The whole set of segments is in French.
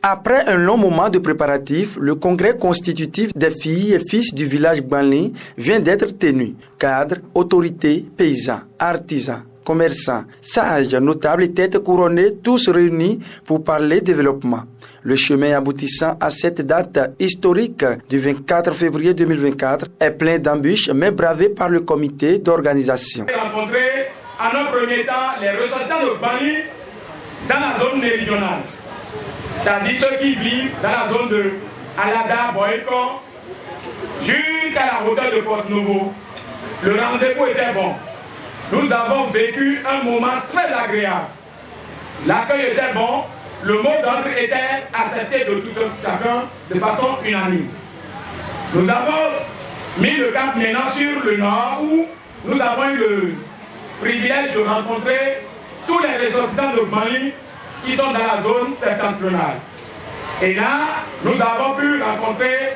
Après un long moment de préparatifs, le congrès constitutif des filles et fils du village Gbanli vient d'être tenu. Cadres, autorités, paysans, artisans, commerçants, sages, notables et têtes couronnées, tous réunis pour parler développement. Le chemin aboutissant à cette date historique du 24 février 2024 est plein d'embûches, mais bravé par le comité d'organisation. Rencontrer en un premier temps les ressortissants de Gbanli dans la zone méridionale, c'est-à-dire ceux qui vivent dans la zone de Alada, Boyko, jusqu'à la hauteur de Porte-Nouveau. Le rendez-vous était bon. Nous avons vécu un moment très agréable. L'accueil était bon, le mot d'ordre était accepté de tout chacun de façon unanime. Nous avons mis le cap maintenant sur le nord où nous avons eu le privilège de rencontrer tous les ressortissants de Gbanli qui sont dans la zone septentrionale. Et là, nous avons pu rencontrer,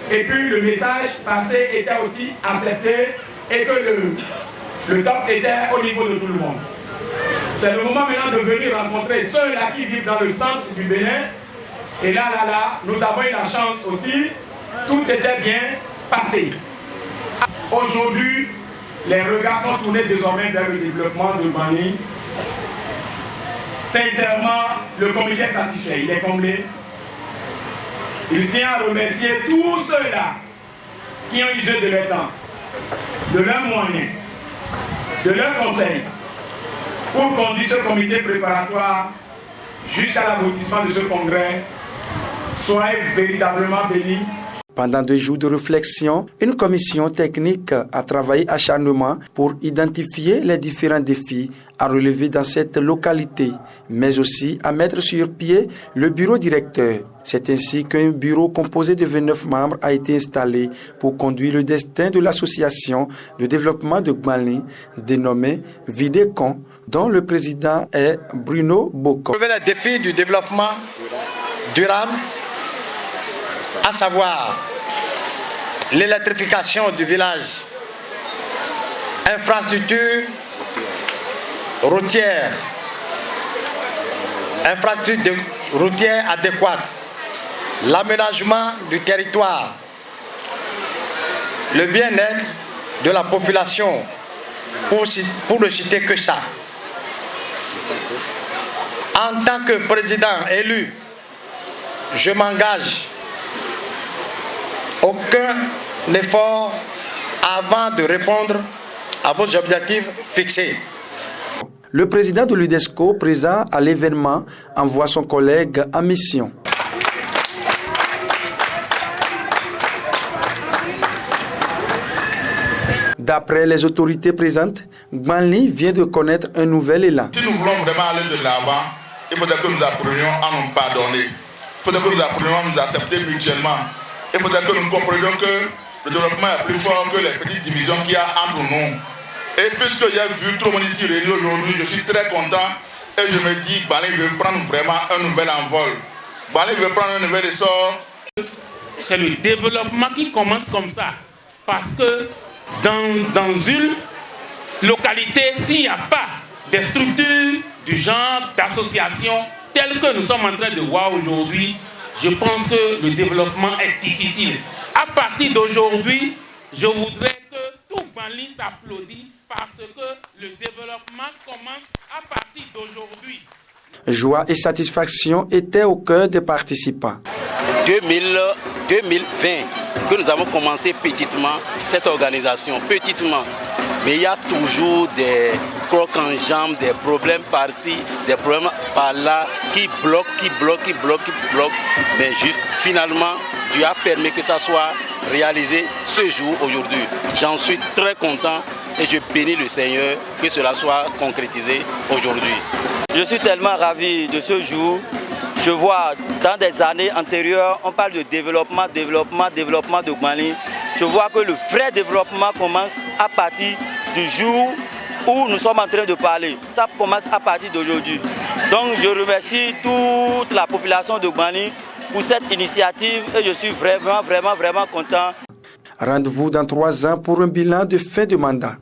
et puis le message passé était aussi accepté et que le top était au niveau de tout le monde. C'est le moment maintenant de venir rencontrer ceux-là qui vivent dans le centre du Bénin. Et là, nous avons eu la chance aussi, tout était bien passé. Aujourd'hui, les regards sont tournés désormais vers le développement de Gbanli. Sincèrement, le comité est satisfait, il est comblé. Il tient à remercier tous ceux-là qui ont usé de leur temps, de leurs moyens, de leurs conseils, pour conduire ce comité préparatoire jusqu'à l'aboutissement de ce congrès. Soyez véritablement bénis. Pendant 2 jours de réflexion, une commission technique a travaillé acharnement pour identifier les différents défis à relever dans cette localité, mais aussi à mettre sur pied le bureau directeur. C'est ainsi qu'un bureau composé de 29 membres a été installé pour conduire le destin de l'association de développement de Gbanli, dénommée Vidécon, dont le président est Bruno Boko. Relever les défis du développement durable, à savoir l'électrification du village, infrastructure routière, infrastructure routière adéquate, l'aménagement du territoire, le bien-être de la population, pour ne citer que ça. En tant que président élu, je m'engage aucun effort avant de répondre à vos objectifs fixés. Le président de l'UDESCO, présent à l'événement, envoie son collègue en mission. D'après les autorités présentes, Gbanli vient de connaître un nouvel élan. Si nous voulons vraiment aller de l'avant, il faudrait que nous apprenions à nous pardonner. Il faudrait que nous apprenions à nous accepter mutuellement. Il faudrait que nous comprenions que le développement est plus fort que les petites divisions qu'il y a entre nous. Et puisque j'ai vu tout le monde ici réuni aujourd'hui, je suis très content et je me dis que Gbanli veut prendre vraiment un nouvel envol. Gbanli veut prendre un nouvel essor. C'est le développement qui commence comme ça. Parce que dans une localité, s'il n'y a pas des structures du genre d'association telles que nous sommes en train de voir aujourd'hui, je pense que le développement est difficile. À partir d'aujourd'hui, je voudrais que tout Gbanli s'applaudisse parce que le développement commence à partir d'aujourd'hui. Joie et satisfaction étaient au cœur des participants. 2020, que nous avons commencé petitement cette organisation, petitement. Mais il y a toujours des crocs en jambes, des problèmes par-ci, des problèmes par-là, qui bloquent. Mais juste finalement, Dieu a permis que ça soit réalisé ce jour, aujourd'hui. J'en suis très content et je bénis le Seigneur que cela soit concrétisé aujourd'hui. Je suis tellement ravi de ce jour. Je vois dans des années antérieures, on parle de développement de Gbanli. Je vois que le vrai développement commence à partir du jour où nous sommes en train de parler. Ça commence à partir d'aujourd'hui. Donc je remercie toute la population de Gbanli pour cette initiative et je suis vraiment content. Rendez-vous dans 3 ans pour un bilan de fin de mandat.